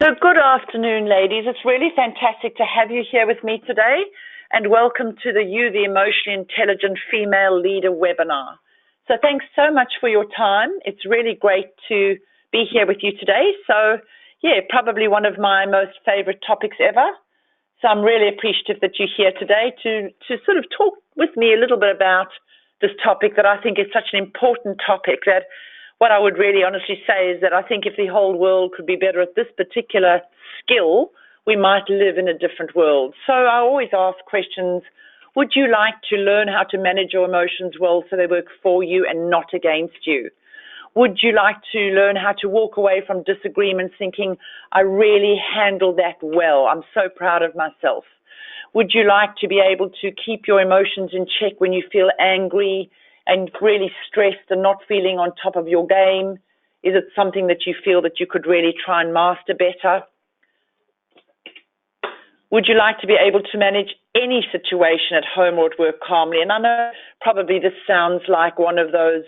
So good afternoon, ladies. It's really fantastic to have you here with me today, and welcome to the You, the Emotionally Intelligent Female Leader webinar. So thanks so much for your time. It's really great to be here with you today. So yeah, probably one of my most favorite topics ever. So I'm really appreciative that you're here today to sort of talk with me a little bit about this topic that I think is such an important topic that what I would really honestly say is that I think if the whole world could be better at this particular skill, we might live in a different world. So I always ask questions, would you like to learn how to manage your emotions well so they work for you and not against you? Would you like to learn how to walk away from disagreements thinking, I really handled that well, I'm so proud of myself? Would you like to be able to keep your emotions in check when you feel angry and really stressed and not feeling on top of your game? Is it something that you feel that you could really try and master better? Would you like to be able to manage any situation at home or at work calmly? And I know probably this sounds like one of those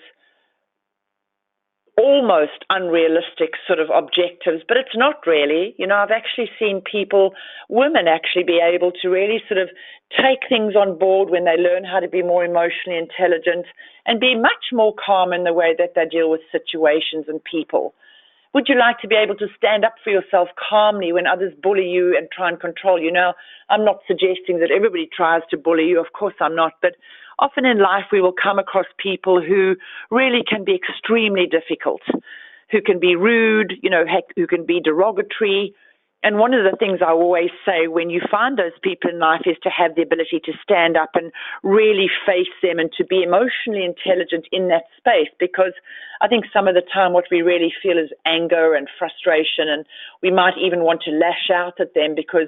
almost unrealistic sort of objectives, but it's not really. You know, I've actually seen people, women actually be able to really sort of take things on board when they learn how to be more emotionally intelligent and be much more calm in the way that they deal with situations and people. Would you like to be able to stand up for yourself calmly when others bully you and try and control you? Now, I'm not suggesting that everybody tries to bully you. Of course I'm not. But often in life we will come across people who really can be extremely difficult, who can be rude, you know, who can be derogatory. And one of the things I always say when you find those people in life is to have the ability to stand up and really face them and to be emotionally intelligent in that space, because I think some of the time what we really feel is anger and frustration, and we might even want to lash out at them because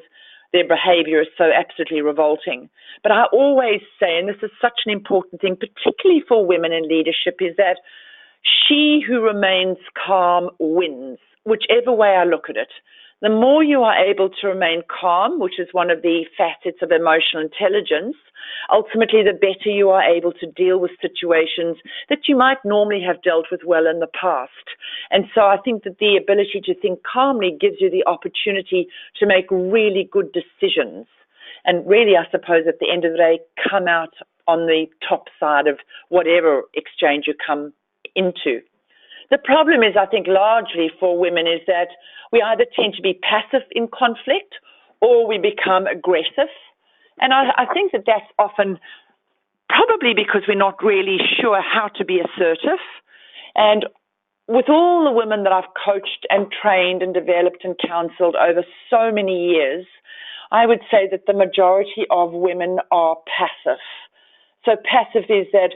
their behavior is so absolutely revolting. But I always say, and this is such an important thing, particularly for women in leadership, is that she who remains calm wins, whichever way I look at it. The more you are able to remain calm, which is one of the facets of emotional intelligence, ultimately the better you are able to deal with situations that you might normally have dealt with well in the past. And so I think that the ability to think calmly gives you the opportunity to make really good decisions. And really, I suppose, at the end of the day, come out on the top side of whatever exchange you come into. The problem is, I think, largely for women is that we either tend to be passive in conflict or we become aggressive. And I think that that's often probably because we're not really sure how to be assertive. And with all the women that I've coached and trained and developed and counseled over so many years, I would say that the majority of women are passive. So passive is that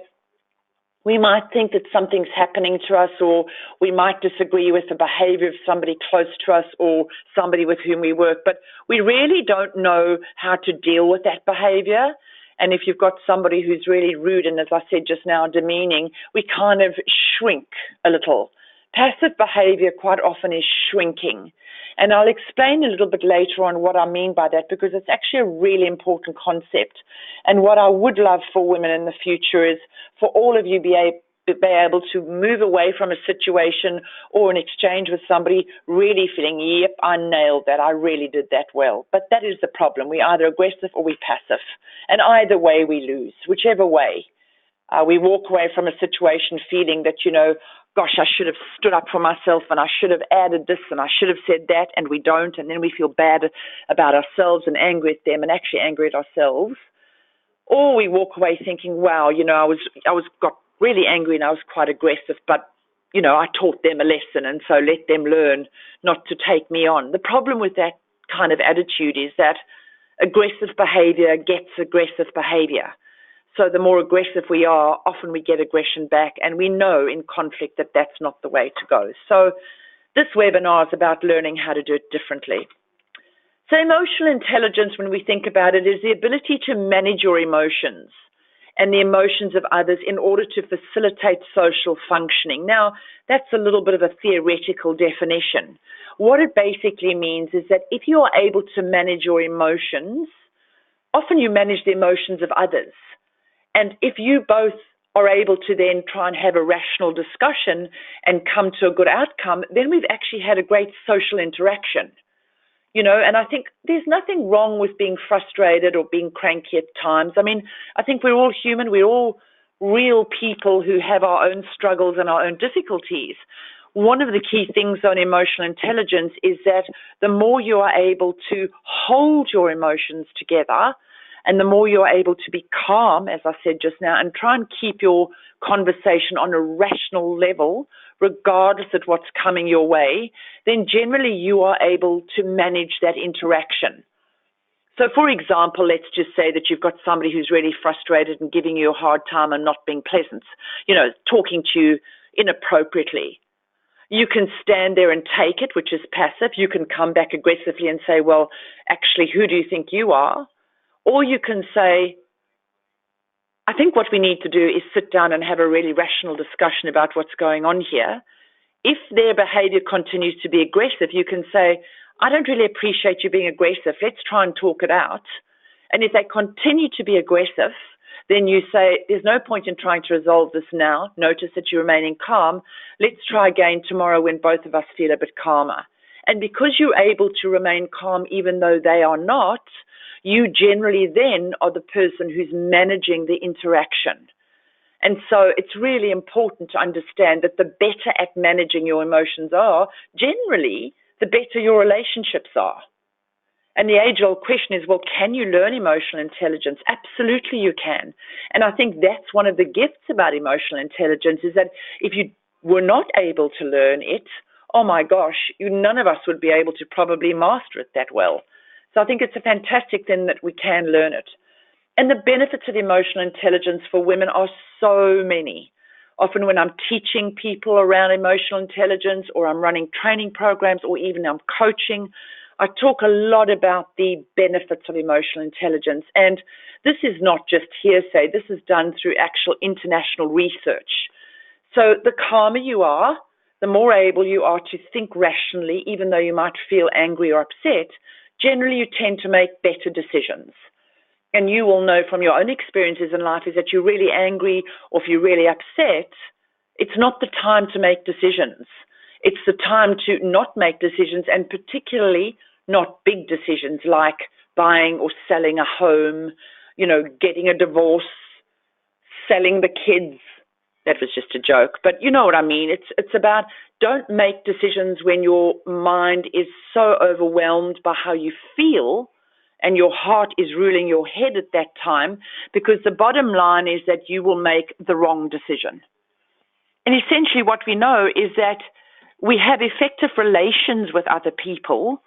we might think that something's happening to us, or we might disagree with the behavior of somebody close to us or somebody with whom we work, but we really don't know how to deal with that behavior. And if you've got somebody who's really rude and, as I said just now, demeaning, we kind of shrink a little. Passive behavior quite often is shrinking. And I'll explain a little bit later on what I mean by that, because it's actually a really important concept. And what I would love for women in the future is for all of you be able to move away from a situation or an exchange with somebody really feeling, yep, I nailed that, I really did that well. But that is the problem. We're either aggressive or we're passive. And either way we lose, whichever way. We walk away from a situation feeling that, you know, gosh, I should have stood up for myself and I should have added this and I should have said that, and we don't, and then we feel bad about ourselves and angry at them and actually angry at ourselves. Or we walk away thinking, wow, you know, I got really angry and I was quite aggressive, but, you know, I taught them a lesson, and so let them learn not to take me on. The problem with that kind of attitude is that aggressive behavior gets aggressive behavior. So the more aggressive we are, often we get aggression back, and we know in conflict that that's not the way to go. So this webinar is about learning how to do it differently. So emotional intelligence, when we think about it, is the ability to manage your emotions and the emotions of others in order to facilitate social functioning. Now, that's a little bit of a theoretical definition. What it basically means is that if you are able to manage your emotions, often you manage the emotions of others. And if you both are able to then try and have a rational discussion and come to a good outcome, then we've actually had a great social interaction. And I think there's nothing wrong with being frustrated or being cranky at times. I mean, I think we're all human. We're all real people who have our own struggles and our own difficulties. One of the key things on emotional intelligence is that the more you are able to hold your emotions together and the more you're able to be calm, as I said just now, and try and keep your conversation on a rational level, regardless of what's coming your way, then generally you are able to manage that interaction. So, for example, let's just say that you've got somebody who's really frustrated and giving you a hard time and not being pleasant, talking to you inappropriately. You can stand there and take it, which is passive. You can come back aggressively and say, well, actually, who do you think you are? Or you can say, I think what we need to do is sit down and have a really rational discussion about what's going on here. If their behavior continues to be aggressive, you can say, I don't really appreciate you being aggressive. Let's try and talk it out. And if they continue to be aggressive, then you say, there's no point in trying to resolve this now. Notice that you're remaining calm. Let's try again tomorrow when both of us feel a bit calmer. And because you're able to remain calm even though they are not, you generally then are the person who's managing the interaction. And so it's really important to understand that the better at managing your emotions are, generally, the better your relationships are. And the age-old question is, well, can you learn emotional intelligence? Absolutely you can. And I think that's one of the gifts about emotional intelligence is that if you were not able to learn it, oh my gosh, none of us would be able to probably master it that well. So I think it's a fantastic thing that we can learn it. And the benefits of emotional intelligence for women are so many. Often when I'm teaching people around emotional intelligence or I'm running training programs or even I'm coaching, I talk a lot about the benefits of emotional intelligence. And this is not just hearsay. This is done through actual international research. So the calmer you are, the more able you are to think rationally, even though you might feel angry or upset, generally you tend to make better decisions. And you will know from your own experiences in life is that you're really angry or if you're really upset, it's not the time to make decisions. It's the time to not make decisions, and particularly not big decisions like buying or selling a home, getting a divorce, selling the kids. That was just a joke, but you know what I mean. It's about don't make decisions when your mind is so overwhelmed by how you feel and your heart is ruling your head at that time, because the bottom line is that you will make the wrong decision. And essentially what we know is that we have effective relations with other people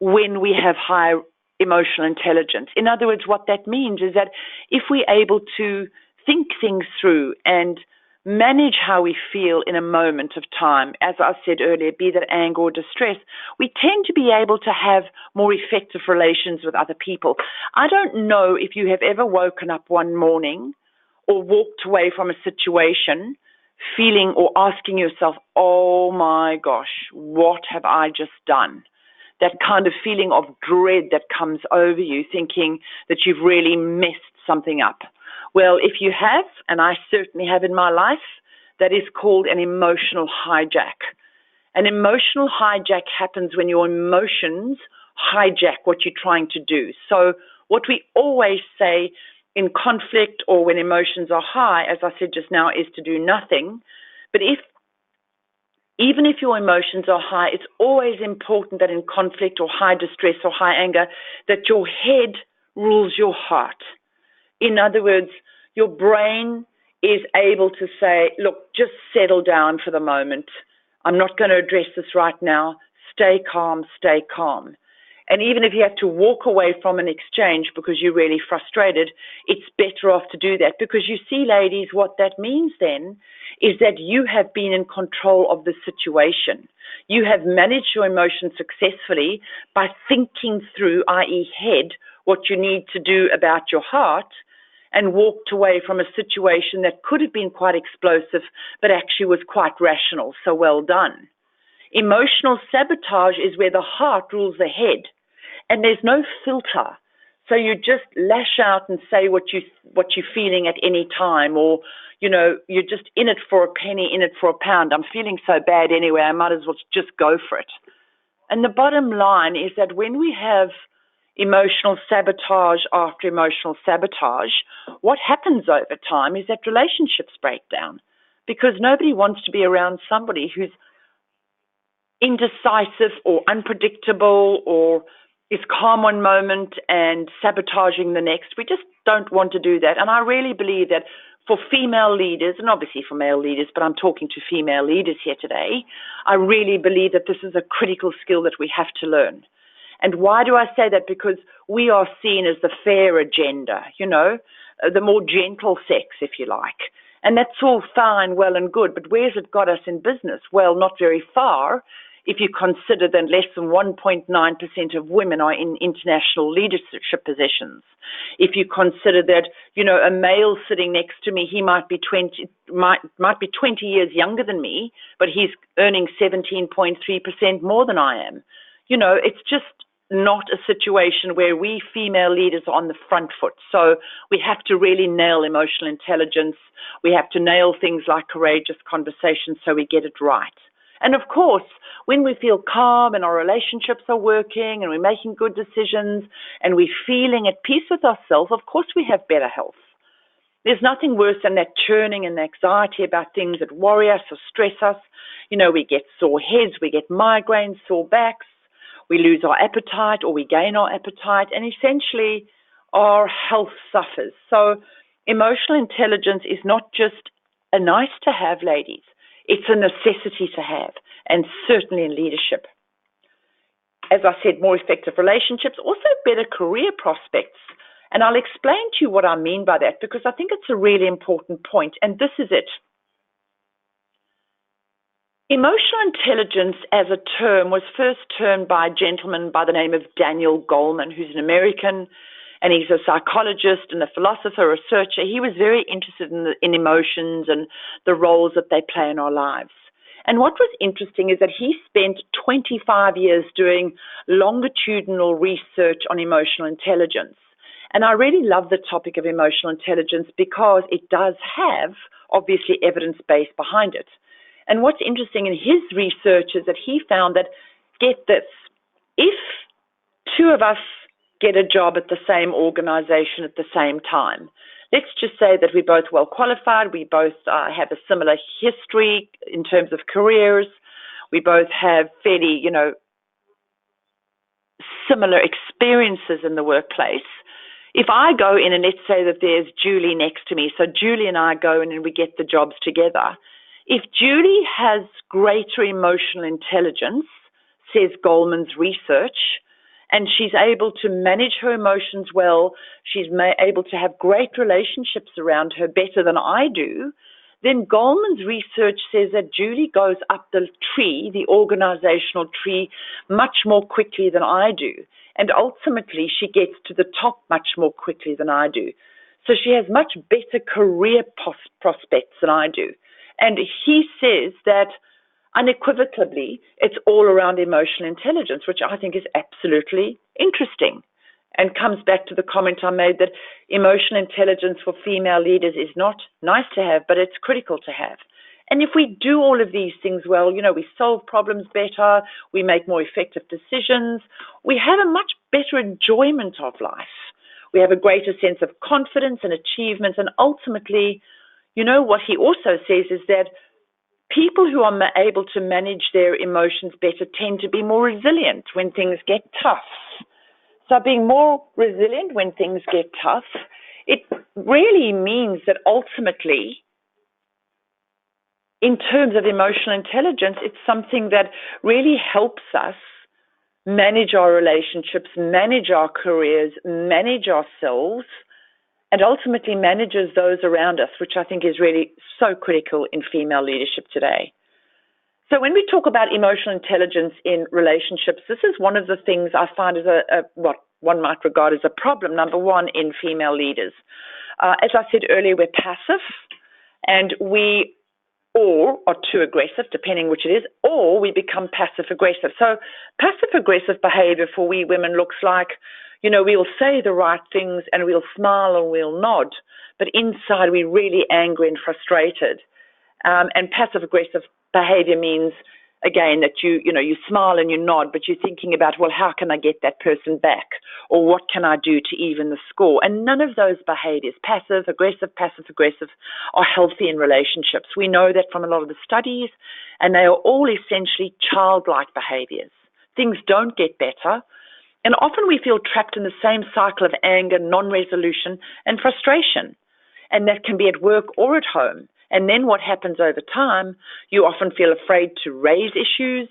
when we have high emotional intelligence. In other words, what that means is that if we're able to think things through and manage how we feel in a moment of time, as I said earlier, be that anger or distress, we tend to be able to have more effective relations with other people. I don't know if you have ever woken up one morning or walked away from a situation feeling or asking yourself, oh my gosh, what have I just done? That kind of feeling of dread that comes over you, thinking that you've really messed something up. Well, if you have, and I certainly have in my life, that is called an emotional hijack. An emotional hijack happens when your emotions hijack what you're trying to do. So what we always say in conflict or when emotions are high, as I said just now, is to do nothing. But even if your emotions are high, it's always important that in conflict or high distress or high anger, that your head rules your heart. In other words, your brain is able to say, look, just settle down for the moment. I'm not going to address this right now. Stay calm, stay calm. And even if you have to walk away from an exchange because you're really frustrated, it's better off to do that, because you see, ladies, what that means then is that you have been in control of the situation. You have managed your emotions successfully by thinking through, i.e. head, what you need to do about your heart, and walked away from a situation that could have been quite explosive, but actually was quite rational. So well done. Emotional sabotage is where the heart rules the head, and there's no filter. So you just lash out and say what you're feeling at any time, or you're just in it for a penny, in it for a pound. I'm feeling so bad anyway, I might as well just go for it. And the bottom line is that when we have emotional sabotage after emotional sabotage, what happens over time is that relationships break down because nobody wants to be around somebody who's indecisive or unpredictable or is calm one moment and sabotaging the next. We just don't want to do that. And I really believe that for female leaders, and obviously for male leaders, but I'm talking to female leaders here today, I really believe that this is a critical skill that we have to learn. And why do I say that? Because we are seen as the fairer gender, the more gentle sex, if you like. And that's all fine, well and good, but where's it got us in business? Well, not very far, if you consider that less than 1.9% of women are in international leadership positions. If you consider that, a male sitting next to me, he might be 20 years younger than me, but he's earning 17.3% more than I am. It's just not a situation where we female leaders are on the front foot. So we have to really nail emotional intelligence. We have to nail things like courageous conversations so we get it right. And of course, when we feel calm and our relationships are working and we're making good decisions and we're feeling at peace with ourselves, of course we have better health. There's nothing worse than that churning and anxiety about things that worry us or stress us. We get sore heads, we get migraines, sore backs, we lose our appetite or we gain our appetite, and essentially our health suffers. So emotional intelligence is not just a nice to have, ladies. It's a necessity to have, and certainly in leadership. As I said, more effective relationships, also better career prospects. And I'll explain to you what I mean by that because I think it's a really important point, and this is it. Emotional intelligence as a term was first termed by a gentleman by the name of Daniel Goleman, who's an American, and he's a psychologist and a philosopher, researcher. He was very interested in emotions and the roles that they play in our lives. And what was interesting is that he spent 25 years doing longitudinal research on emotional intelligence. And I really love the topic of emotional intelligence because it does have, obviously, evidence-based behind it. And what's interesting in his research is that he found that, get this, if two of us get a job at the same organization at the same time, let's just say that we're both well qualified, we both have a similar history in terms of careers, we both have fairly, similar experiences in the workplace. If I go in and let's say that there's Julie next to me, so Julie and I go in and we get the jobs together. If Julie has greater emotional intelligence, says Goleman's research, and she's able to manage her emotions well, she's able to have great relationships around her better than I do, then Goleman's research says that Julie goes up the tree, the organizational tree, much more quickly than I do. And ultimately, she gets to the top much more quickly than I do. So she has much better career prospects than I do. And he says that unequivocally, it's all around emotional intelligence, which I think is absolutely interesting and comes back to the comment I made that emotional intelligence for female leaders is not nice to have, but it's critical to have. And if we do all of these things well, we solve problems better, we make more effective decisions, we have a much better enjoyment of life. We have a greater sense of confidence and achievement, and ultimately, what he also says is that people who are able to manage their emotions better tend to be more resilient when things get tough. So being more resilient when things get tough, it really means that ultimately, in terms of emotional intelligence, it's something that really helps us manage our relationships, manage our careers, manage ourselves, and ultimately manages those around us, which I think is really so critical in female leadership today. So when we talk about emotional intelligence in relationships, this is one of the things I find is what one might regard as a problem, number one, in female leaders. As I said earlier, we're passive, and we or are too aggressive, depending which it is, or we become passive-aggressive. So passive-aggressive behavior for we women looks like, we'll say the right things and we'll smile and we'll nod, but inside we're really angry and frustrated. And passive-aggressive behavior means again, that you smile and you nod, but you're thinking about, well, how can I get that person back? Or what can I do to even the score? And none of those behaviors, passive aggressive, are healthy in relationships. We know that from a lot of the studies, and they are all essentially childlike behaviors. Things don't get better. And often we feel trapped in the same cycle of anger, non-resolution, and frustration. And that can be at work or at home. And then what happens over time, you often feel afraid to raise issues.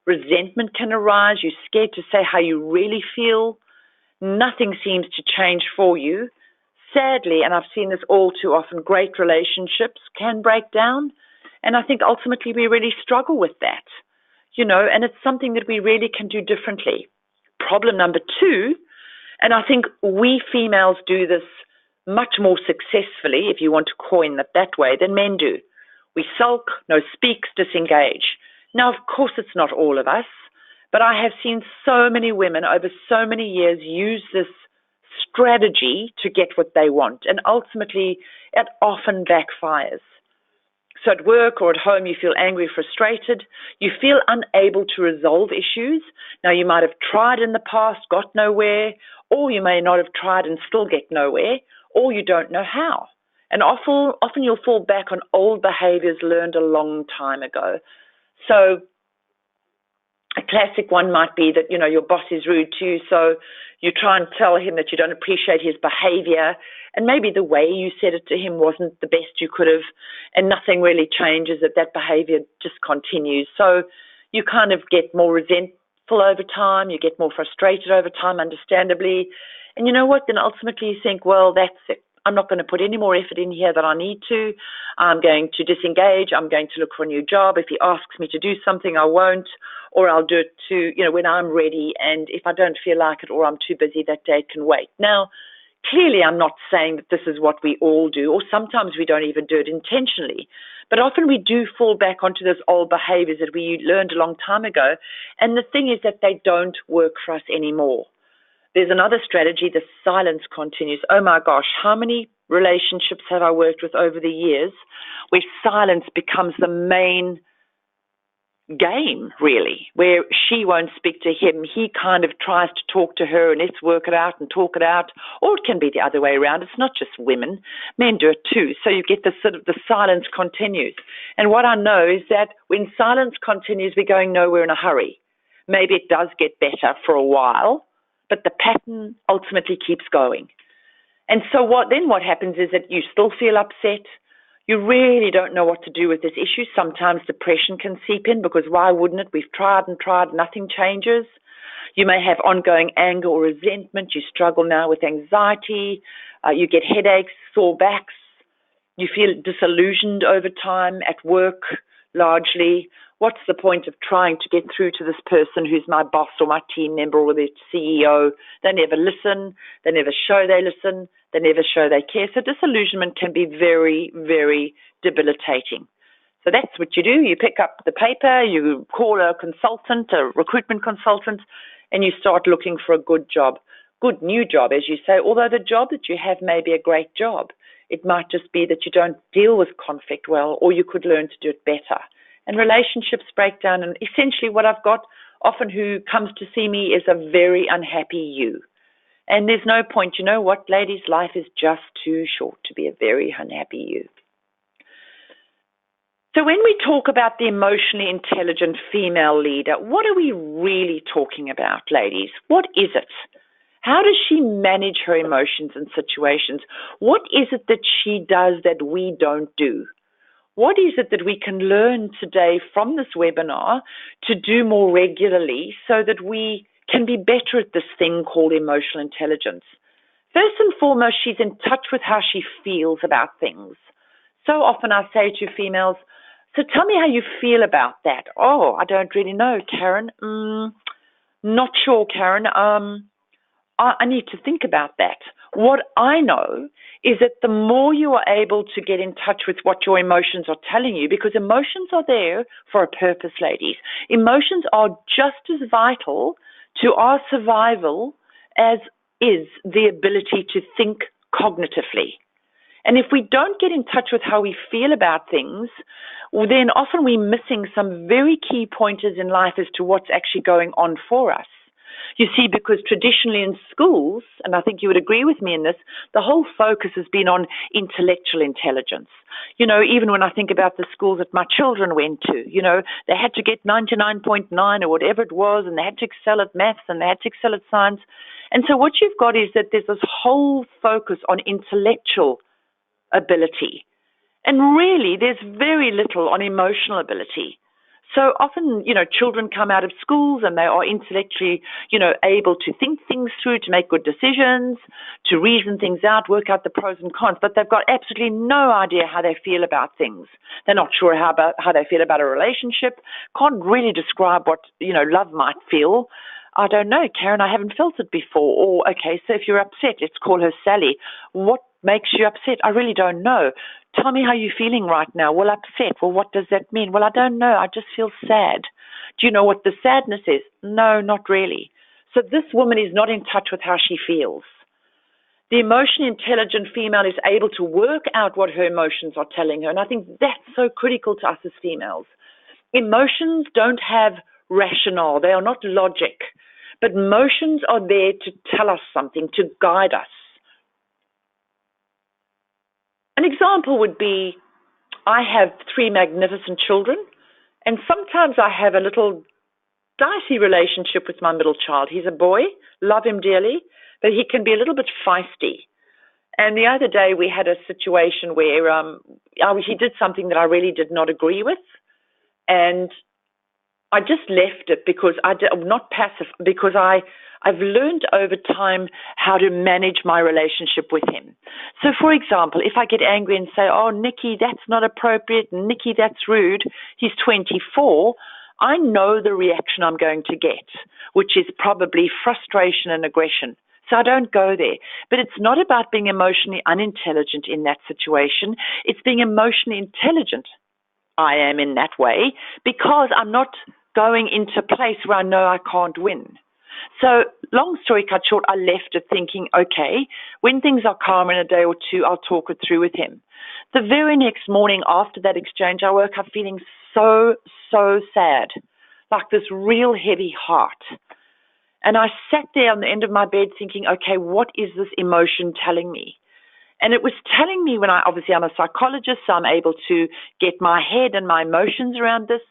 Resentment can arise. You're scared to say how you really feel. Nothing seems to change for you. Sadly, and I've seen this all too often, great relationships can break down. And I think ultimately we really struggle with that, and it's something that we really can do differently. Problem number 2, and I think we females do this much more successfully, if you want to coin it that way, than men do. We sulk, no speaks, disengage. Now, of course, it's not all of us, but I have seen so many women over so many years use this strategy to get what they want, and ultimately it often backfires. So at work or at home, you feel angry, frustrated. You feel unable to resolve issues. Now, you might have tried in the past, got nowhere, or you may not have tried and still get nowhere, or you don't know how. And often you'll fall back on old behaviors learned a long time ago. So a classic one might be that, your boss is rude to you, so you try and tell him that you don't appreciate his behavior, and maybe the way you said it to him wasn't the best you could have, and nothing really changes, that behavior just continues. So you kind of get more resentful over time, you get more frustrated over time, understandably, and you know what, then ultimately you think, well, that's it. I'm not going to put any more effort in here than I need to. I'm going to disengage. I'm going to look for a new job. If he asks me to do something, I won't, or I'll do it when I'm ready. And if I don't feel like it or I'm too busy that day, it can wait. Now, clearly, I'm not saying that this is what we all do, or sometimes we don't even do it intentionally. But often we do fall back onto those old behaviors that we learned a long time ago. And the thing is that they don't work for us anymore. There's another strategy, the silence continues. Oh my gosh, how many relationships have I worked with over the years where silence becomes the main game, really, where she won't speak to him. He kind of tries to talk to her and let's work it out and talk it out. Or it can be the other way around. It's not just women. Men do it too. So you get this sort of the silence continues. And what I know is that when silence continues, we're going nowhere in a hurry. Maybe it does get better for a while, but the pattern ultimately keeps going. And so what happens is that you still feel upset. You really don't know what to do with this issue. Sometimes depression can seep in because why wouldn't it? We've tried and tried, nothing changes. You may have ongoing anger or resentment. You struggle now with anxiety. You get headaches, sore backs. You feel disillusioned over time at work, largely. What's the point of trying to get through to this person who's my boss or my team member or the CEO? They never listen. They never show they listen. They never show they care. So disillusionment can be very, very debilitating. So that's what you do. You pick up the paper, you call a consultant, a recruitment consultant, and you start looking for a good job, good new job, as you say, although the job that you have may be a great job. It might just be that you don't deal with conflict well, or you could learn to do it better. And relationships break down, and essentially what I've got often who comes to see me is a very unhappy you. And there's no point, you know what, ladies, life is just too short to be a very unhappy you. So when we talk about the emotionally intelligent female leader, what are we really talking about, ladies? What is it? How does she manage her emotions in situations? What is it that she does that we don't do? What is it that we can learn today from this webinar to do more regularly so that we can be better at this thing called emotional intelligence? First and foremost, she's in touch with how she feels about things. So often I say to females, so tell me how you feel about that. Oh, I don't really know, Karen. Not sure, Karen. I need to think about that. What I know is that the more you are able to get in touch with what your emotions are telling you, because emotions are there for a purpose, ladies. Emotions are just as vital to our survival as is the ability to think cognitively. And if we don't get in touch with how we feel about things, well, then often we're missing some very key pointers in life as to what's actually going on for us. You see, because traditionally in schools, and I think you would agree with me in this, the whole focus has been on intellectual intelligence. You know, even when I think about the schools that my children went to, you know, they had to get 99.9 or whatever it was, and they had to excel at maths and they had to excel at science. And so what you've got is that there's this whole focus on intellectual ability. And really, there's very little on emotional ability. So often, you know, children come out of schools and they are intellectually, you know, able to think things through, to make good decisions, to reason things out, work out the pros and cons, but they've got absolutely no idea how they feel about things. They're not sure how they feel about a relationship, can't really describe what, you know, love might feel. I don't know, Karen, I haven't felt it before. Or, okay, so if you're upset, let's call her Sally. What makes you upset? I really don't know. Tell me how you're feeling right now. Well, upset. Well, what does that mean? Well, I don't know. I just feel sad. Do you know what the sadness is? No, not really. So this woman is not in touch with how she feels. The emotionally intelligent female is able to work out what her emotions are telling her. And I think that's so critical to us as females. Emotions don't have rationale. They are not logic. But emotions are there to tell us something, to guide us. An example would be, I have 3 magnificent children, and sometimes I have a little dicey relationship with my middle child. He's a boy, love him dearly, but he can be a little bit feisty. And the other day we had a situation where he did something that I really did not agree with, and I just left it because I'm not passive, because I've learned over time how to manage my relationship with him. So, for example, if I get angry and say, oh, Nikki, that's not appropriate, Nikki, that's rude, he's 24, I know the reaction I'm going to get, which is probably frustration and aggression. So I don't go there. But it's not about being emotionally unintelligent in that situation. It's being emotionally intelligent. I am in that way because I'm not going into a place where I know I can't win. So long story cut short, I left it thinking, okay, when things are calm in a day or two, I'll talk it through with him. The very next morning after that exchange, I woke up feeling so sad, like this real heavy heart. And I sat there on the end of my bed thinking, okay, what is this emotion telling me? And it was telling me obviously I'm a psychologist, so I'm able to get my head and my emotions around this.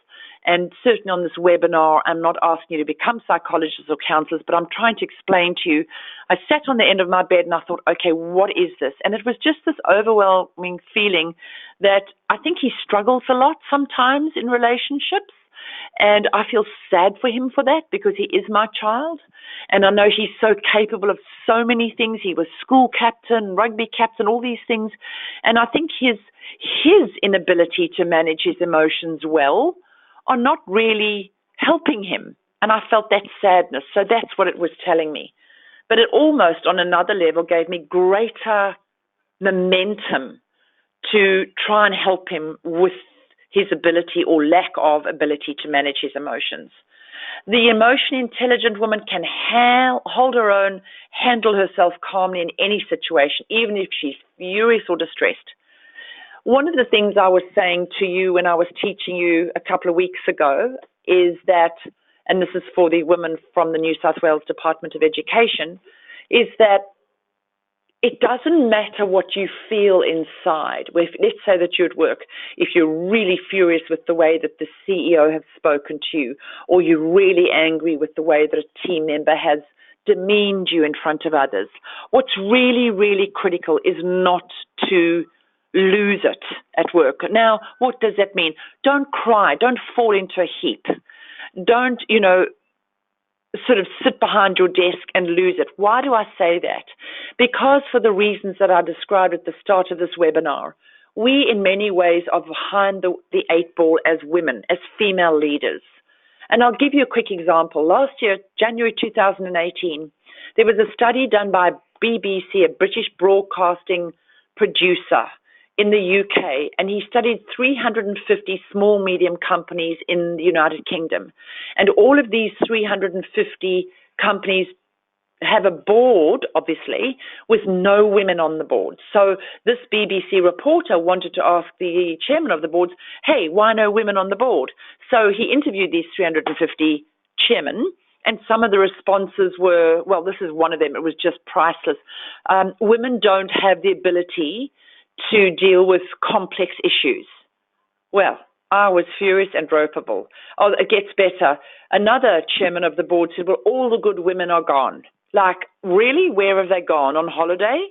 And certainly on this webinar, I'm not asking you to become psychologists or counselors, but I'm trying to explain to you. I sat on the end of my bed and I thought, okay, what is this? And it was just this overwhelming feeling that I think he struggles a lot sometimes in relationships. And I feel sad for him for that because he is my child. And I know he's so capable of so many things. He was school captain, rugby captain, all these things. And I think his inability to manage his emotions well are not really helping him. And I felt that sadness. So that's what it was telling me. But it almost on another level gave me greater momentum to try and help him with his ability or lack of ability to manage his emotions. The emotionally intelligent woman can hold her own, handle herself calmly in any situation, even if she's furious or distressed. One of the things I was saying to you when I was teaching you a couple of weeks ago is that, and this is for the women from the New South Wales Department of Education, is that it doesn't matter what you feel inside. Let's say that you're at work, if you're really furious with the way that the CEO has spoken to you, or you're really angry with the way that a team member has demeaned you in front of others, what's really, really critical is not to lose it at work. Now, what does that mean? Don't cry. Don't fall into a heap. Don't, sort of sit behind your desk and lose it. Why do I say that? Because for the reasons that I described at the start of this webinar, we in many ways are behind the 8 ball as women, as female leaders. And I'll give you a quick example. Last year, January 2018, there was a study done by BBC, a British broadcasting producer in the UK, and he studied 350 small, medium companies in the United Kingdom. And all of these 350 companies have a board, obviously, with no women on the board. So this BBC reporter wanted to ask the chairman of the boards, hey, why no women on the board? So he interviewed these 350 chairmen, and some of the responses were, well, this is one of them, it was just priceless. Women don't have the ability to deal with complex issues. Well, I was furious and ropeable. Oh, it gets better. Another chairman of the board said, well, all the good women are gone. Like, really? Where have they gone? On holiday?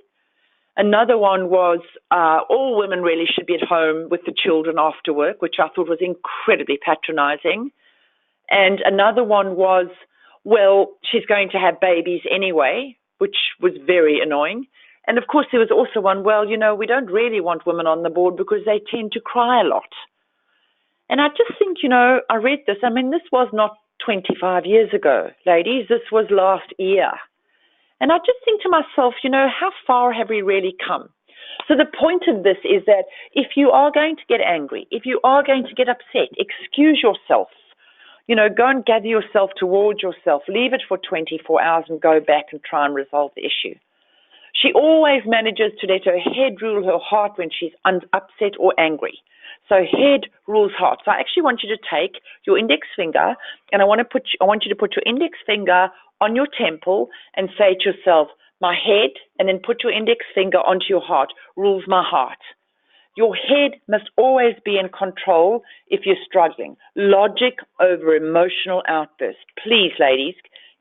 Another one was all women really should be at home with the children after work, which I thought was incredibly patronizing. And another one was, well, she's going to have babies anyway, which was very annoying. And of course, there was also one, well, you know, we don't really want women on the board because they tend to cry a lot. And I just think, you know, I read this. I mean, this was not 25 years ago, ladies. This was last year. And I just think to myself, you know, how far have we really come? So the point of this is that if you are going to get angry, if you are going to get upset, excuse yourself. You know, go and gather yourself towards yourself. Leave it for 24 hours and go back and try and resolve the issue. She always manages to let her head rule her heart when she's upset or angry. So head rules heart. So I actually want you to take your index finger, and I want you to put your index finger on your temple and say to yourself, my head, and then put your index finger onto your heart, rules my heart. Your head must always be in control if you're struggling. Logic over emotional outburst. Please, ladies,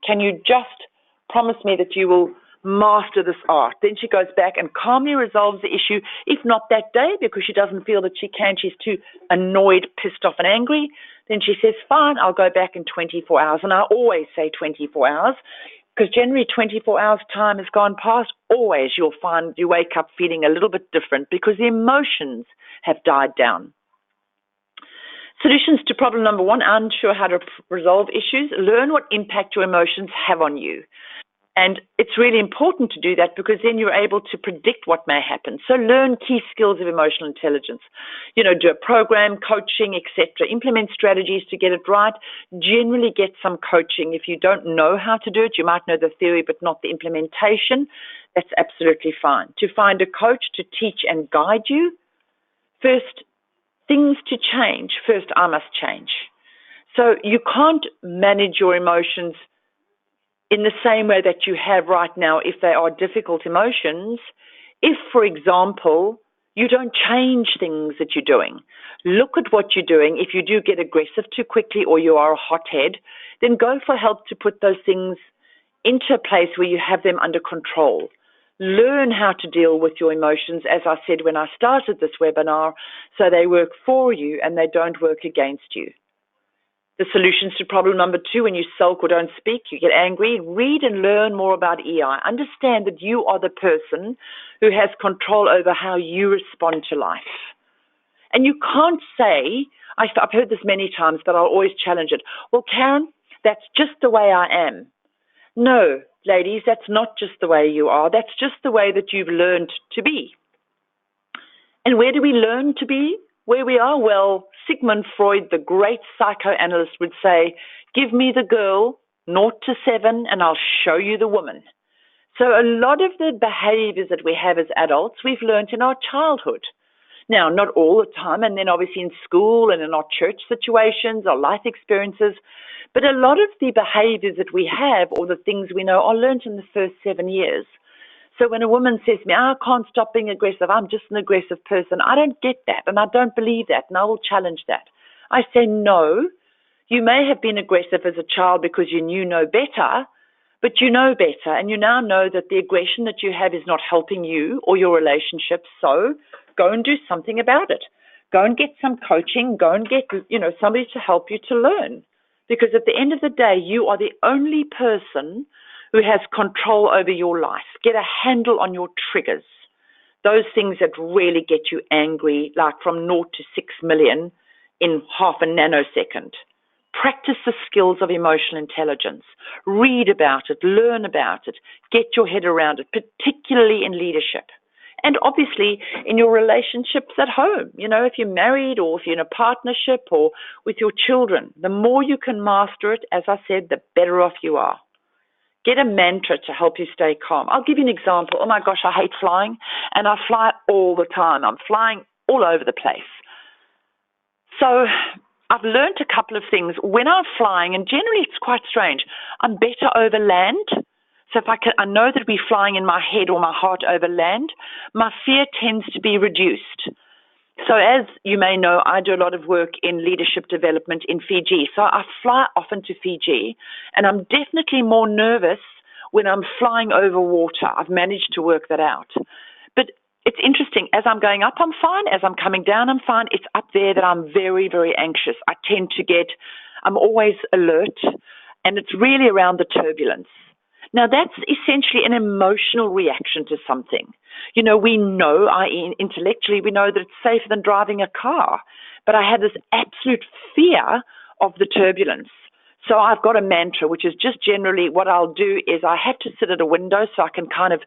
can you just promise me that you will master this art? Then she goes back and calmly resolves the issue, if not that day, because she doesn't feel that she can. She's too annoyed, pissed off, and angry. Then she says, fine, I'll go back in 24 hours. And I always say 24 hours, because generally 24 hours time has gone past. Always you'll find you wake up feeling a little bit different because the emotions have died down. Solutions to problem number one: unsure how to resolve issues. Learn what impact your emotions have on you. And it's really important to do that because then you're able to predict what may happen. So learn key skills of emotional intelligence. You know, do a program, coaching, etc. Implement strategies to get it right. Generally get some coaching. If you don't know how to do it, you might know the theory but not the implementation. That's absolutely fine. To find a coach to teach and guide you, first, things to change. First, I must change. So you can't manage your emotions in the same way that you have right now if they are difficult emotions. If, for example, you don't change things that you're doing, look at what you're doing. If you do get aggressive too quickly or you are a hothead, then go for help to put those things into a place where you have them under control. Learn how to deal with your emotions, as I said when I started this webinar, so they work for you and they don't work against you. The solutions to problem number two: when you sulk or don't speak, you get angry, read and learn more about EI. Understand that you are the person who has control over how you respond to life. And you can't say, I've heard this many times, but I'll always challenge it. Well, Karen, that's just the way I am. No, ladies, that's not just the way you are. That's just the way that you've learned to be. And where do we learn to be? Where we are? Well, Sigmund Freud, the great psychoanalyst, would say, give me the girl, 0 to 7, and I'll show you the woman. So a lot of the behaviors that we have as adults, we've learned in our childhood. Now, not all the time, and then obviously in school and in our church situations, our life experiences, but a lot of the behaviors that we have or the things we know are learned in the first 7 years. So when a woman says to me, I can't stop being aggressive, I'm just an aggressive person, I don't get that, and I don't believe that, and I will challenge that. I say, no, you may have been aggressive as a child because you knew no better, but you know better, and you now know that the aggression that you have is not helping you or your relationship, so go and do something about it. Go and get some coaching, go and get, somebody to help you to learn. Because at the end of the day, you are the only person who has control over your life. Get a handle on your triggers. Those things that really get you angry, like from 0 to 6 million in half a nanosecond. Practice the skills of emotional intelligence. Read about it, learn about it, get your head around it, particularly in leadership. And obviously in your relationships at home, if you're married or if you're in a partnership or with your children, the more you can master it, as I said, the better off you are. Get a mantra to help you stay calm. I'll give you an example. Oh my gosh, I hate flying, and I fly all the time. I'm flying all over the place. So I've learned a couple of things. When I'm flying, and generally it's quite strange, I'm better over land. So if I know that we're flying in my head or my heart over land, my fear tends to be reduced. So as you may know, I do a lot of work in leadership development in Fiji. So I fly often to Fiji, and I'm definitely more nervous when I'm flying over water. I've managed to work that out. But it's interesting. As I'm going up, I'm fine. As I'm coming down, I'm fine. It's up there that I'm very, very anxious. I'm always alert, and it's really around the turbulence. Now, that's essentially an emotional reaction to something. You know, intellectually, we know that it's safer than driving a car. But I have this absolute fear of the turbulence. So I've got a mantra, which is just generally what I'll do is I have to sit at a window so I can kind of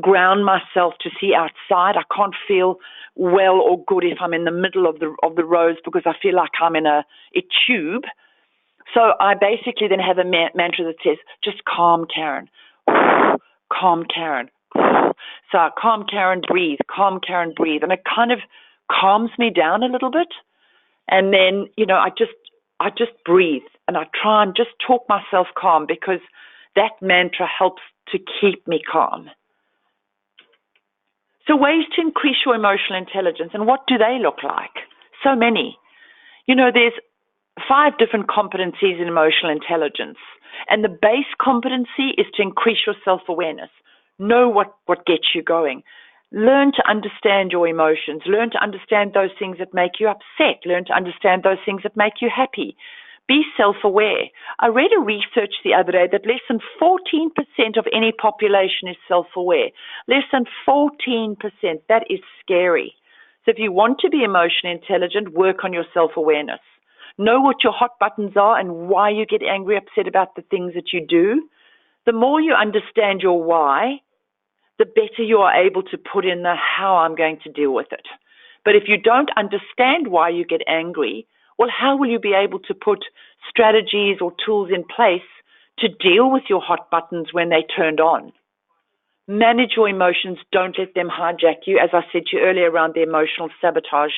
ground myself to see outside. I can't feel well or good if I'm in the middle of the roads because I feel like I'm in a tube. So I basically then have a mantra that says, just calm, Karen. Calm, Karen. So I calm, Karen, breathe. Calm, Karen, breathe. And it kind of calms me down a little bit. And then, you know, I just breathe and I try and just talk myself calm because that mantra helps to keep me calm. So ways to increase your emotional intelligence, and what do they look like? So many. You know, there's 5 different competencies in emotional intelligence. And the base competency is to increase your self-awareness. Know what gets you going. Learn to understand your emotions. Learn to understand those things that make you upset. Learn to understand those things that make you happy. Be self-aware. I read a research the other day that less than 14% of any population is self-aware. Less than 14%. That is scary. So if you want to be emotionally intelligent, work on your self-awareness. Know what your hot buttons are and why you get angry, upset about the things that you do. The more you understand your why, the better you are able to put in the how I'm going to deal with it. But if you don't understand why you get angry, well, how will you be able to put strategies or tools in place to deal with your hot buttons when they're turned on? Manage your emotions. Don't let them hijack you. As I said to you earlier around the emotional sabotage,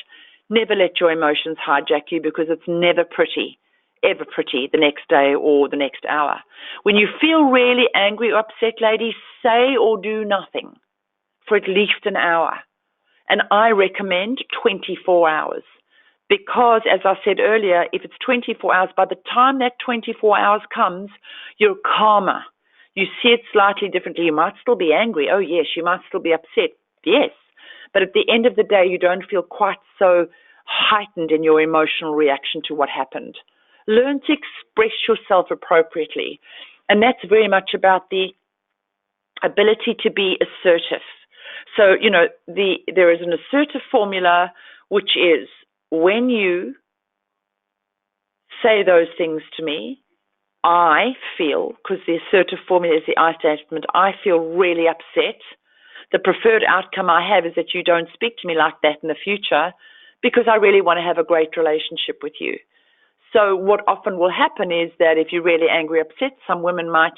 never let your emotions hijack you because it's never pretty, ever pretty the next day or the next hour. When you feel really angry or upset, ladies, say or do nothing for at least an hour. And I recommend 24 hours because, as I said earlier, if it's 24 hours, by the time that 24 hours comes, you're calmer. You see it slightly differently. You might still be angry. Oh, yes. You might still be upset. Yes. But at the end of the day, you don't feel quite so heightened in your emotional reaction to what happened. Learn to express yourself appropriately. And that's very much about the ability to be assertive. So, you know, there is an assertive formula, which is when you say those things to me, I feel, because the assertive formula is the I statement, I feel really upset. The preferred outcome I have is that you don't speak to me like that in the future because I really want to have a great relationship with you. So what often will happen is that if you're really angry, upset, some women might,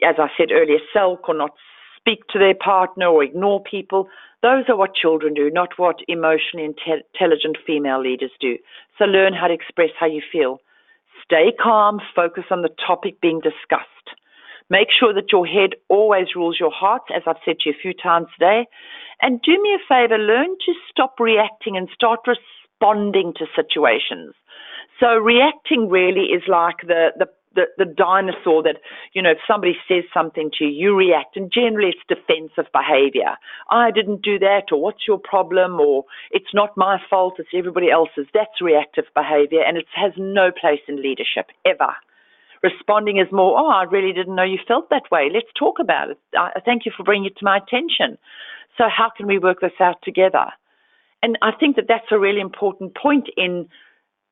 as I said earlier, sulk or not speak to their partner or ignore people. Those are what children do, not what emotionally intelligent female leaders do. So learn how to express how you feel. Stay calm, focus on the topic being discussed. Make sure that your head always rules your heart, as I've said to you a few times today. And do me a favor, learn to stop reacting and start responding to situations. So reacting really is like the dinosaur that, you know, if somebody says something to you, you react, and generally it's defensive behavior. I didn't do that, or what's your problem, or it's not my fault, it's everybody else's. That's reactive behavior, and it has no place in leadership, ever. Responding is more, oh, I really didn't know you felt that way. Let's talk about it. Thank you for bringing it to my attention. So how can we work this out together? And I think that that's a really important point in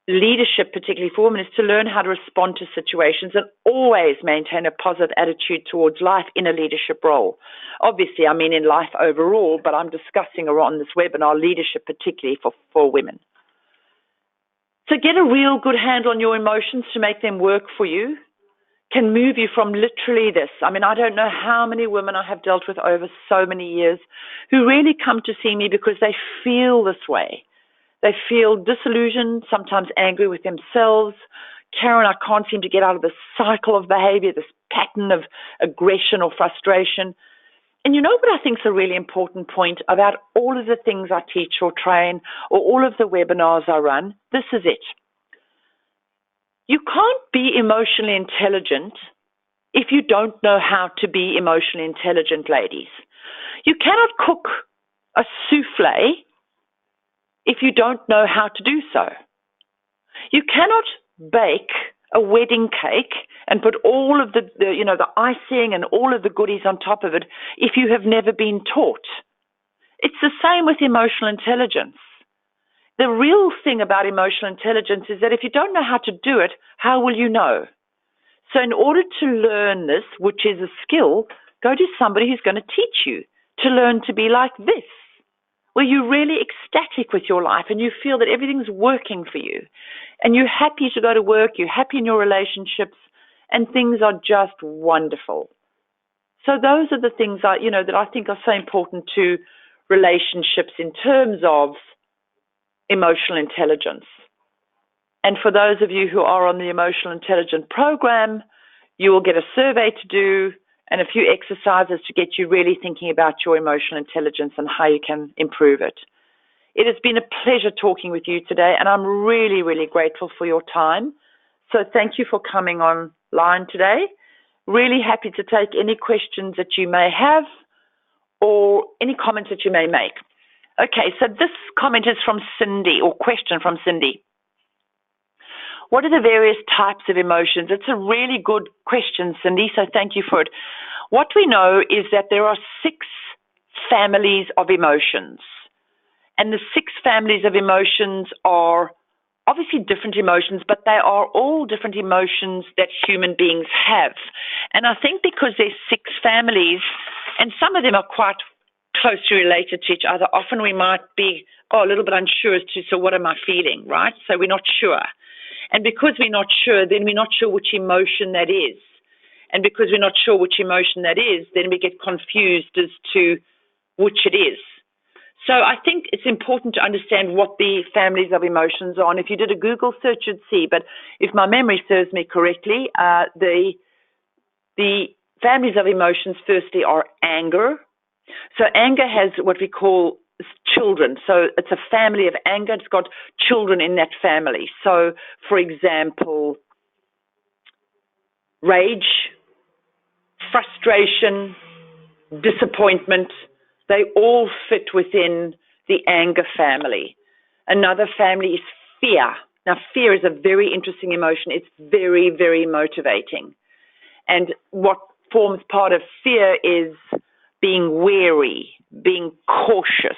leadership, particularly for women, is to learn how to respond to situations and always maintain a positive attitude towards life in a leadership role. Obviously, I mean in life overall, but I'm discussing on this webinar leadership particularly for women. So get a real good handle on your emotions to make them work for you. can move you from literally this. I mean, I don't know how many women I have dealt with over so many years who really come to see me because they feel this way. They feel disillusioned, sometimes angry with themselves. Karen, I can't seem to get out of this cycle of behavior, this pattern of aggression or frustration. And you know what I think is a really important point about all of the things I teach or train or all of the webinars I run? This is it. You can't be emotionally intelligent if you don't know how to be emotionally intelligent, ladies. You cannot cook a souffle if you don't know how to do so. You cannot bake a wedding cake and put all of the icing and all of the goodies on top of it if you have never been taught. It's the same with emotional intelligence. The real thing about emotional intelligence is that if you don't know how to do it, how will you know? So in order to learn this, which is a skill, go to somebody who's going to teach you to learn to be like this, where you're really ecstatic with your life and you feel that everything's working for you and you're happy to go to work, you're happy in your relationships, and things are just wonderful. So those are the things that I think are so important to relationships in terms of emotional intelligence. And for those of you who are on the Emotional Intelligence program, you will get a survey to do and a few exercises to get you really thinking about your emotional intelligence and how you can improve it. It has been a pleasure talking with you today, and I'm really, really grateful for your time. So thank you for coming online today. Really happy to take any questions that you may have or any comments that you may make. Okay, so this comment is from Cindy, or question from Cindy. What are the various types of emotions? It's a really good question, Cindy, so thank you for it. What we know is that there are 6 families of emotions. And the 6 families of emotions are obviously different emotions, but they are all different emotions that human beings have. And I think because there's 6 families, and some of them are quite closely related to each other, often we might be a little bit unsure as to, so what am I feeling, right? So we're not sure. And because we're not sure, then we're not sure which emotion that is. And because we're not sure which emotion that is, then we get confused as to which it is. So I think it's important to understand what the families of emotions are. And if you did a Google search, you'd see. But if my memory serves me correctly, the families of emotions, firstly, are anger. So anger has what we call children. So it's a family of anger. It's got children in that family. So, for example, rage, frustration, disappointment, they all fit within the anger family. Another family is fear. Now, fear is a very interesting emotion. It's very, very motivating. And what forms part of fear is being wary, being cautious,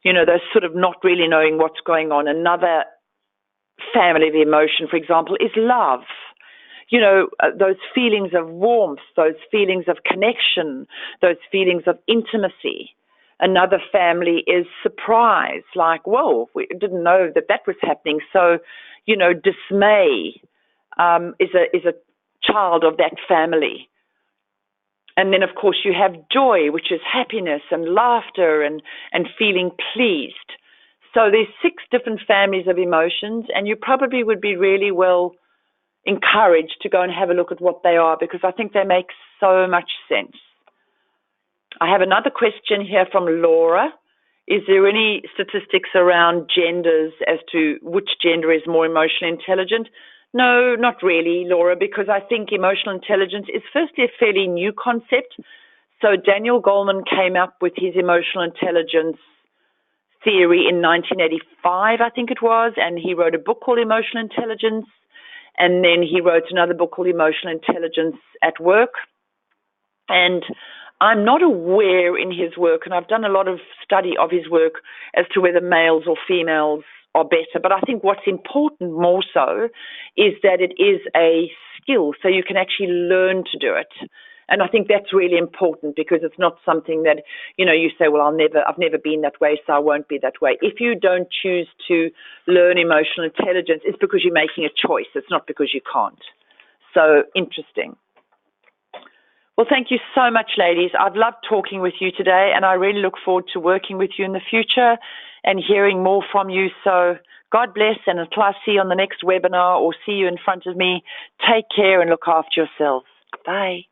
those sort of not really knowing what's going on. Another family of emotion, for example, is love. Those feelings of warmth, those feelings of connection, those feelings of intimacy. Another family is surprise, like, whoa, we didn't know that was happening. So, dismay is a child of that family. And then, of course, you have joy, which is happiness and laughter and feeling pleased. So there's 6 different families of emotions, and you probably would be really well encouraged to go and have a look at what they are, because I think they make so much sense. I have another question here from Laura. Is there any statistics around genders as to which gender is more emotionally intelligent? No, not really, Laura, because I think emotional intelligence is firstly a fairly new concept. So Daniel Goleman came up with his emotional intelligence theory in 1985, I think it was, and he wrote a book called Emotional Intelligence, and then he wrote another book called Emotional Intelligence at Work. And I'm not aware in his work, and I've done a lot of study of his work, as to whether males or females are better. But I think what's important more so is that it is a skill, so you can actually learn to do it. And I think that's really important, because it's not something that, you say, well, I've never been that way, so I won't be that way. If you don't choose to learn emotional intelligence, it's because you're making a choice. It's not because you can't. so interesting. Well, thank you so much, ladies. I've loved talking with you today, and I really look forward to working with you in the future and hearing more from you. So God bless, and until I see you on the next webinar or see you in front of me, take care and look after yourselves. Bye.